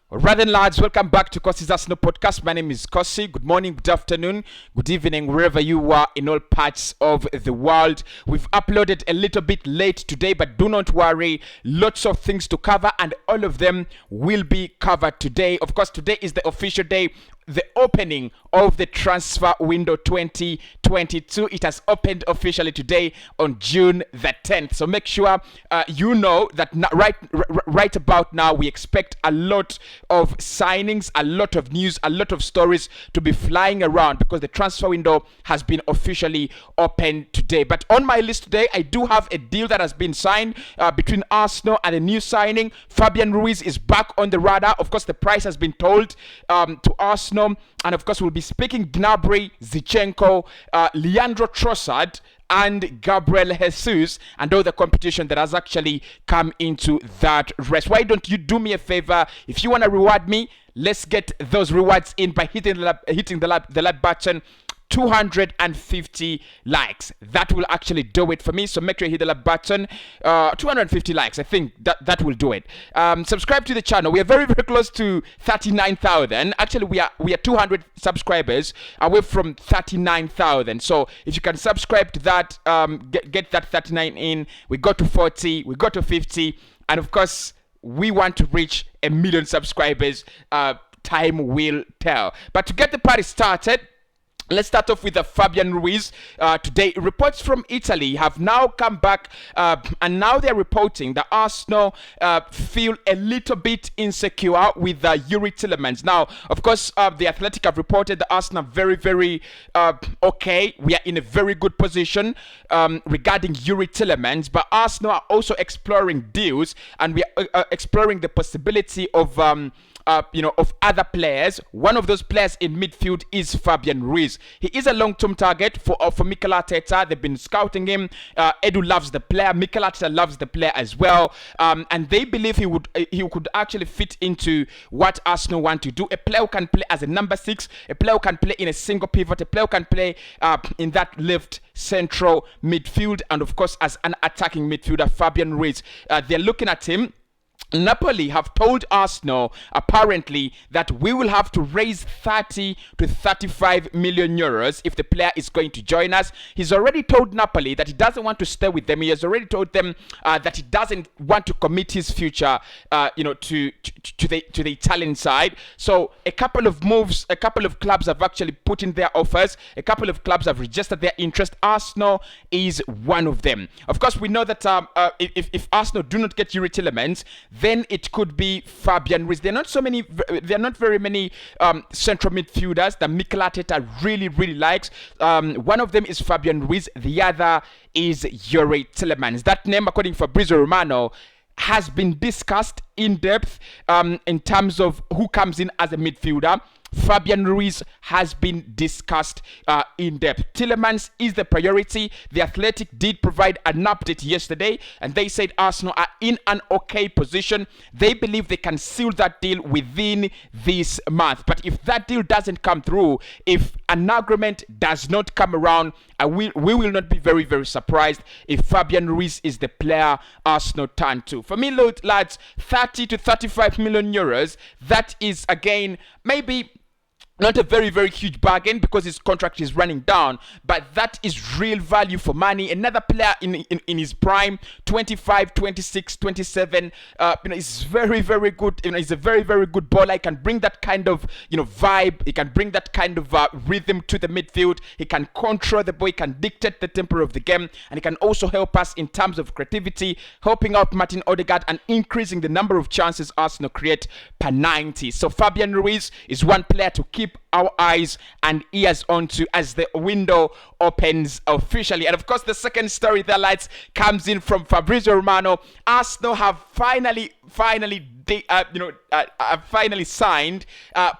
Right then, lads, welcome back to Cossy's Arsenal podcast. My name is Cossy. Good morning, good afternoon, good evening, wherever you are in all parts of the world. We've uploaded a little bit late today, but do not worry. Lots of things to cover, and all of them will be covered today. Of course, today is the official day, the opening of the transfer window 2022. It has opened officially today on June the 10th. So make sure you know that right about now we expect a lot of signings, a lot of news, a lot of stories to be flying around because the transfer window has been officially opened today. But on my list today, I do have a deal that has been signed between Arsenal and a new signing. Fabian Ruiz is back on the radar. Of course, the price has been told to Arsenal. And of course, we'll be speaking Gnabry, Zinchenko, Leandro Trossard, and Gabriel Jesus, and all the competition that has actually come into that race. Why don't you do me a favor? If you want to reward me, let's get those rewards in by hitting the like button. 250 likes. That will actually do it for me. So make sure you hit the like button. 250 likes. I think that will do it. Subscribe to the channel. We are very, very close to 39,000. Actually, we are 200 subscribers away from 39,000. So if you can subscribe to that, get that 39 in. We got to 40. We got to 50. And of course, we want to reach 1 million subscribers. Time will tell. But to get the party started, let's start off with Fabian Ruiz. Today, reports from Italy have now come back, and now they're reporting that Arsenal feel a little bit insecure with Yuri Tielemans. Now, of course, the Athletic have reported that Arsenal are very, very okay. We are in a very good position regarding Yuri Tielemans, but Arsenal are also exploring deals, and we are exploring the possibility of of other players. One of those players in midfield is Fabian Ruiz. He is a long-term target for Mikel Arteta. They've been scouting him. Edu loves the player. Mikel Arteta loves the player as well. And they believe he could actually fit into what Arsenal want to do. A player who can play as a number 6, a player who can play in a single pivot, a player who can play in that left central midfield, and of course as an attacking midfielder, Fabian Ruiz. They're looking at him. Napoli have told Arsenal apparently that we will have to raise 30 to 35 million euros if the player is going to join us. He's already told Napoli that he doesn't want to stay with them. He has already told them that he doesn't want to commit his future to the Italian side. So a couple of moves, a couple of clubs have actually put in their offers. A couple of clubs have registered their interest. Arsenal is one of them. Of course, we know that if Arsenal do not get Yuri Tielemans, then it could be Fabian Ruiz. There are not very many central midfielders that Mikel Arteta really, really likes. One of them is Fabian Ruiz. The other is Yuri Tielemans. That name, according to Fabrizio Romano, has been discussed in depth in terms of who comes in as a midfielder. Fabian Ruiz has been discussed in depth. Tielemans is the priority. The Athletic did provide an update yesterday, and they said Arsenal are in an okay position. They believe they can seal that deal within this month. But if that deal doesn't come through, if an agreement does not come around, we will not be very, very surprised if Fabian Ruiz is the player Arsenal turn to. For me, lads, 30 to 35 million euros, that is, again, maybe not a very, very huge bargain because his contract is running down, but that is real value for money. Another player in his prime, 25, 26, 27, is very, very good. He's a very, very good baller. He can bring that kind of, vibe. He can bring that kind of rhythm to the midfield. He can control the ball. He can dictate the tempo of the game, and he can also help us in terms of creativity, helping out Martin Odegaard and increasing the number of chances Arsenal create per 90. So Fabian Ruiz is one player to keep our eyes and ears onto as the window opens officially. And of course, the second story that lights comes in from Fabrizio Romano. Arsenal have finally signed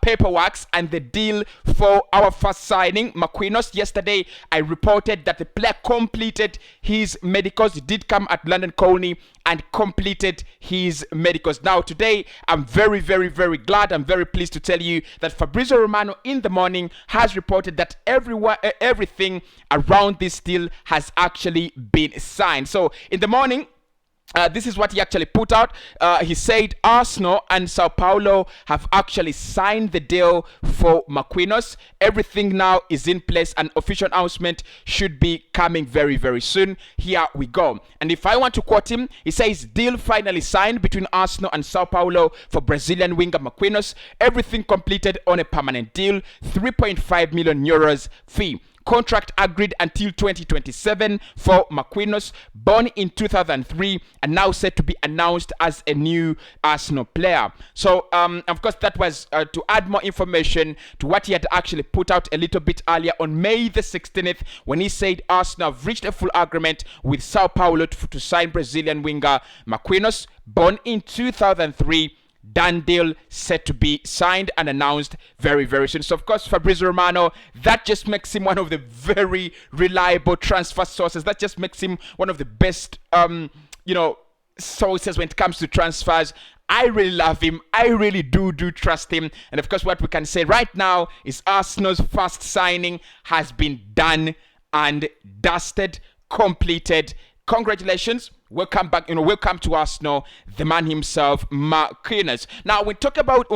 paperwork and the deal for our first signing, Marquinhos. Yesterday, I reported that the player completed his medicals. He did come at London Colney and completed his medicals. Now, today, I'm very, very, very glad. I'm very pleased to tell you that Fabrizio Romano in the morning has reported that everything around this deal has actually been signed. So, in the morning, This is what he actually put out. He said Arsenal and Sao Paulo have actually signed the deal for Marquinhos. Everything now is in place. An official announcement should be coming very, very soon. Here we go. And if I want to quote him, he says, deal finally signed between Arsenal and Sao Paulo for Brazilian winger Marquinhos. Everything completed on a permanent deal. 3.5 million euros fee. Contract agreed until 2027 for Marquinhos, born in 2003 and now set to be announced as a new Arsenal player. So, of course, that was to add more information to what he had actually put out a little bit earlier on May the 16th when he said Arsenal have reached a full agreement with Sao Paulo to sign Brazilian winger Marquinhos, born in 2003. Done deal, set to be signed and announced very, very soon. So, of course, Fabrizio Romano, that just makes him one of the very reliable transfer sources. That just makes him one of the best, sources when it comes to transfers. I really love him. I really do trust him. And, of course, what we can say right now is Arsenal's first signing has been done and dusted, completed. Congratulations. Welcome back. Welcome to Arsenal, the man himself, Marquinhos. Now, when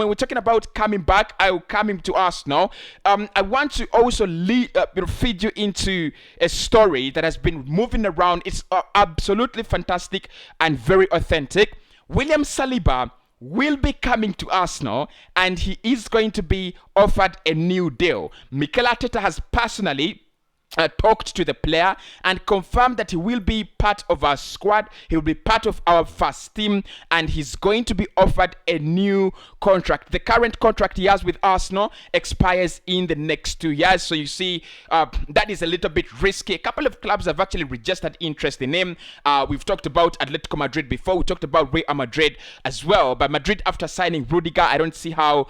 we're talking about coming back, coming to Arsenal. I want to also feed you into a story that has been moving around. It's absolutely fantastic and very authentic. William Saliba will be coming to Arsenal, and he is going to be offered a new deal. Mikel Arteta has personally talked to the player and confirmed that he will be part of our squad. He will be part of our first team, and he's going to be offered a new contract. The current contract he has with Arsenal expires in the next 2 years. So you see, that is a little bit risky. A couple of clubs have actually registered interest in him. We've talked about Atletico Madrid before. We talked about Real Madrid as well. But Madrid, after signing Rudiger, I don't see how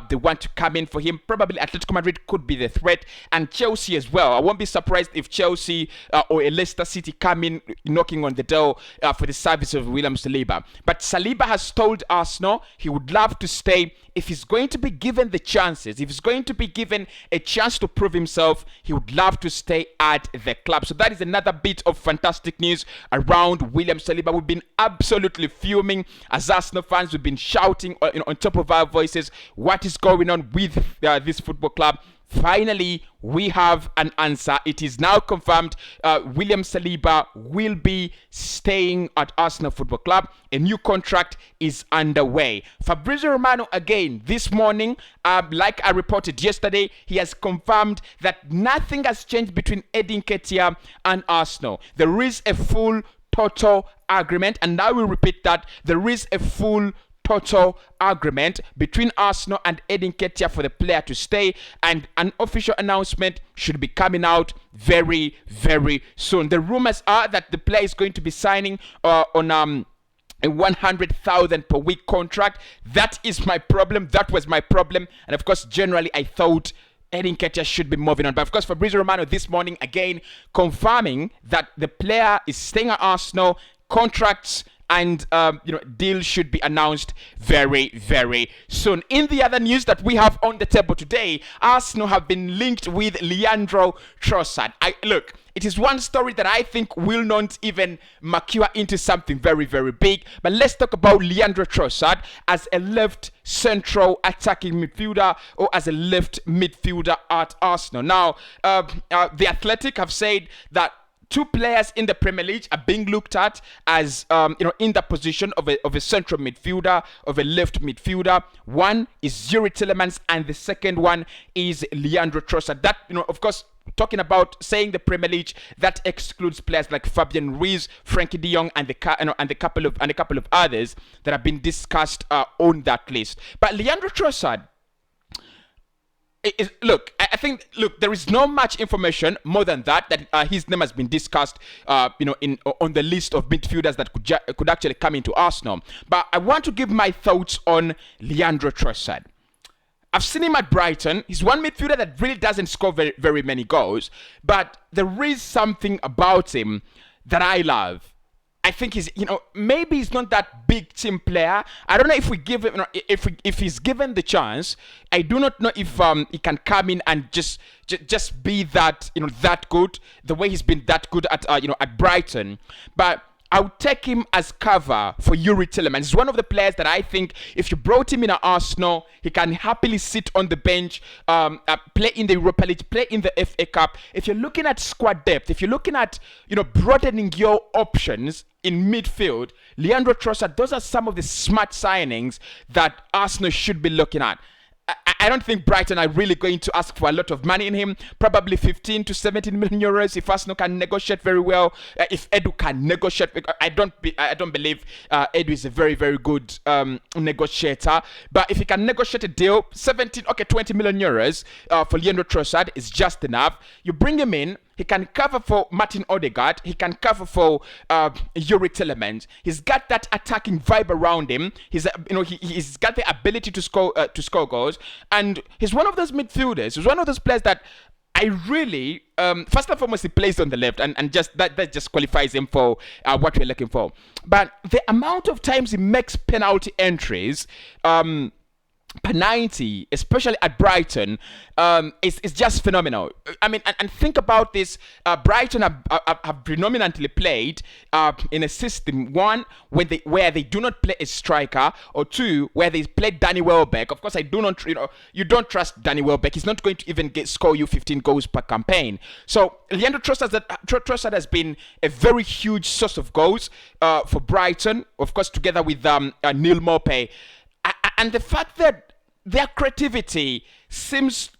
they want to come in for him. Probably Atletico Madrid could be the threat, and Chelsea as well. I won't be surprised if Chelsea or a Leicester City come in knocking on the door for the service of William Saliba. But Saliba has told Arsenal he would love to stay if he's going to be given the chances. If he's going to be given a chance to prove himself, he would love to stay at the club. So that is another bit of fantastic news around William Saliba. We've been absolutely fuming as Arsenal fans. We've been shouting on top of our voices what is going on with this football club. Finally, we have an answer. It is now confirmed William Saliba will be staying at Arsenal Football Club. A new contract is underway. Fabrizio Romano, again, this morning, like I reported yesterday, he has confirmed that nothing has changed between Edin Ketia and Arsenal. There is a full, total agreement, and I will repeat that. There is a full, total agreement between Arsenal and Edin Ketia for the player to stay, and an official announcement should be coming out very, very soon. The rumors are that the player is going to be signing on a 100,000 per week contract. That is my problem. That was my problem. And of course, generally, I thought Edin Ketia should be moving on. But of course, Fabrizio Romano this morning again confirming that the player is staying at Arsenal. Contracts and deal should be announced very, very soon. In the other news that we have on the table today, Arsenal have been linked with Leandro Trossard. Look, it is one story that I think will not even mature into something very, very big. But let's talk about Leandro Trossard as a left central attacking midfielder or as a left midfielder at Arsenal. Now, The Athletic have said that two players in the Premier League are being looked at as, in the position of a central midfielder, of a left midfielder. One is Yuri Tillemans, and the second one is Leandro Trossard. That, of course, talking about saying the Premier League, that excludes players like Fabian Ruiz, Frankie De Jong, and a couple of others that have been discussed on that list. But Leandro Trossard, I think there is no much information more than that his name has been discussed, on the list of midfielders that could actually come into Arsenal. But I want to give my thoughts on Leandro Trossard. I've seen him at Brighton. He's one midfielder that really doesn't score very, very many goals, but there is something about him that I love. I think he's, maybe he's not that big team player. I don't know if we give him, if he's given the chance. I do not know if he can come in and just be that, that good, the way he's been that good at, at Brighton. But I would take him as cover for Yuri Tillemans. He's one of the players that I think if you brought him in at Arsenal, he can happily sit on the bench, play in the Europa League, play in the FA Cup. If you're looking at squad depth, if you're looking at, broadening your options in midfield, Leandro Trossard, those are some of the smart signings that Arsenal should be looking at. I don't think Brighton are really going to ask for a lot of money in him. Probably 15 to 17 million euros if Arsenal can negotiate very well. If Edu can negotiate, I don't believe Edu is a very, very good negotiator. But if he can negotiate a deal, 20 million euros for Leandro Trossard is just enough. You bring him in. He can cover for Martin Odegaard. He can cover for Yuri Tillemans. He's got that attacking vibe around him. He's got the ability to score goals, and he's one of those midfielders. He's one of those players that I really first and foremost he plays on the left, and just that just qualifies him for what we're looking for. But the amount of times he makes penalty entries. Per 90, especially at Brighton, is just phenomenal. I mean, and think about this. Brighton have predominantly played in a system, one, where they do not play a striker, or two, where they play Danny Welbeck. Of course, you don't trust Danny Welbeck. He's not going to even score you 15 goals per campaign. So, Leandro Trossard has been a very huge source of goals for Brighton, of course, together with Neil Maupay. And the fact that their creativity seems,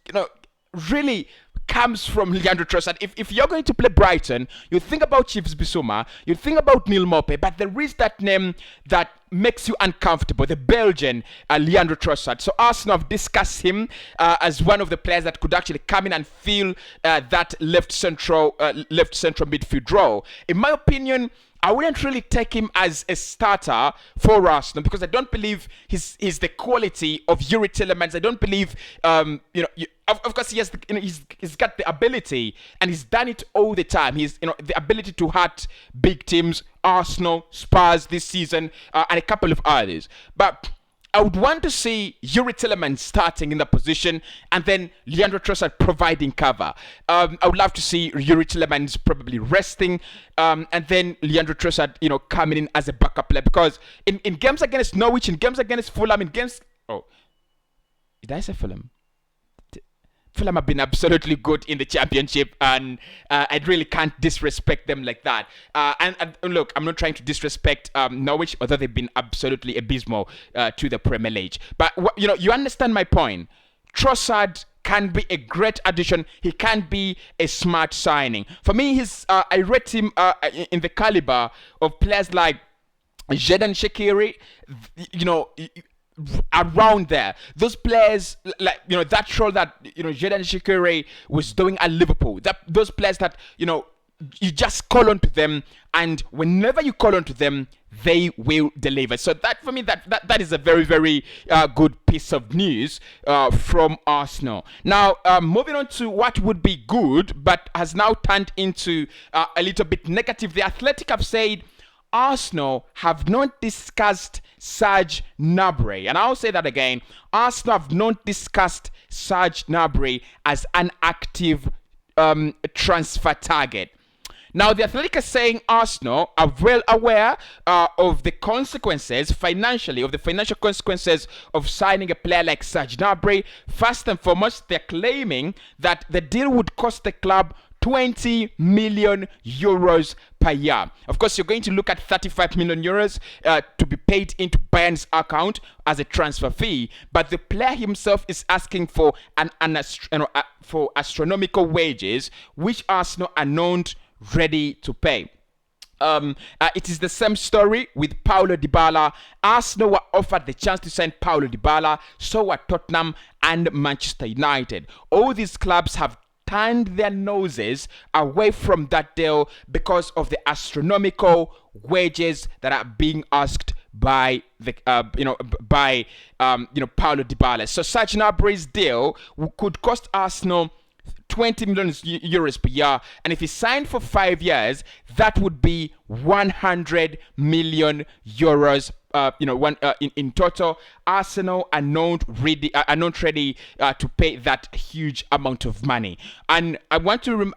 really comes from Leandro Trossard. If you're going to play Brighton, you think about Chiefs Bissouma, you think about Neil Maupay, but there is that name that makes you uncomfortable, the Belgian Leandro Trossard. So Arsenal have discussed him as one of the players that could actually come in and fill that left central midfield role. In my opinion, I wouldn't really take him as a starter for Arsenal because I don't believe he's the quality of Yuri Tillemans. I don't believe, of course, he's got the ability and he's done it all the time. He's, the ability to hurt big teams, Arsenal, Spurs this season, and a couple of others. But I would want to see Yuri Tillemans starting in the position and then Leandro Trossard providing cover. I would love to see Yuri Tillemans probably resting and then Leandro Trossard, coming in as a backup player. Because in games against Norwich, in games against Fulham, in games... Oh, did I say Fulham? Fulham have been absolutely good in the championship, and I really can't disrespect them like that. And look, I'm not trying to disrespect Norwich, although they've been absolutely abysmal to the Premier League. But you understand my point. Trossard can be a great addition. He can be a smart signing. For me, I rate him in the caliber of players like Xherdan Shaqiri. Around there, those players that role that Xherdan Shaqiri was doing at Liverpool. Those players that you just call on to them, and whenever you call on to them, they will deliver. So that for me, that is a very, very good piece of news from Arsenal. Now, moving on to what would be good, but has now turned into a little bit negative. The Athletic have said Arsenal have not discussed Serge Gnabry. And I'll say that again. Arsenal have not discussed Serge Gnabry as an active transfer target. Now, the Athletic is saying Arsenal are well aware of the consequences financially, of the financial consequences of signing a player like Serge Gnabry. First and foremost, they're claiming that the deal would cost the club 20 million euros per year. Of course, you're going to look at 35 million euros to be paid into Bayern's account as a transfer fee, but the player himself is asking for for astronomical wages, which Arsenal are not ready to pay. It is the same story with Paulo Dybala. Arsenal were offered the chance to sign Paulo Dybala, so were Tottenham and Manchester United. All these clubs have turned their noses away from that deal because of the astronomical wages that are being asked by the Paulo Dybala. So Serge Gnabry's deal could cost Arsenal 20 million euros per year, and if he signed for 5 years, that would be 100 million euros in total, Arsenal are not ready to pay that huge amount of money. And I want to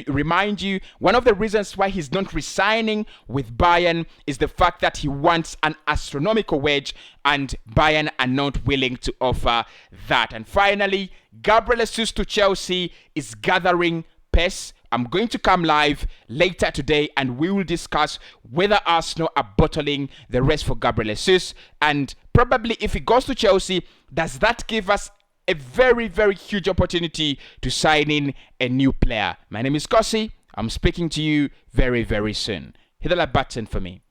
remind you, one of the reasons why he's not resigning with Bayern is the fact that he wants an astronomical wage, and Bayern are not willing to offer that. And finally, Gabriel Jesus to Chelsea is gathering pace. I'm going to come live later today and we will discuss whether Arsenal are bottling the rest for Gabriel Jesus. And probably if he goes to Chelsea, does that give us a very, very huge opportunity to sign in a new player? My name is Cossy. I'm speaking to you very, very soon. Hit the like button for me.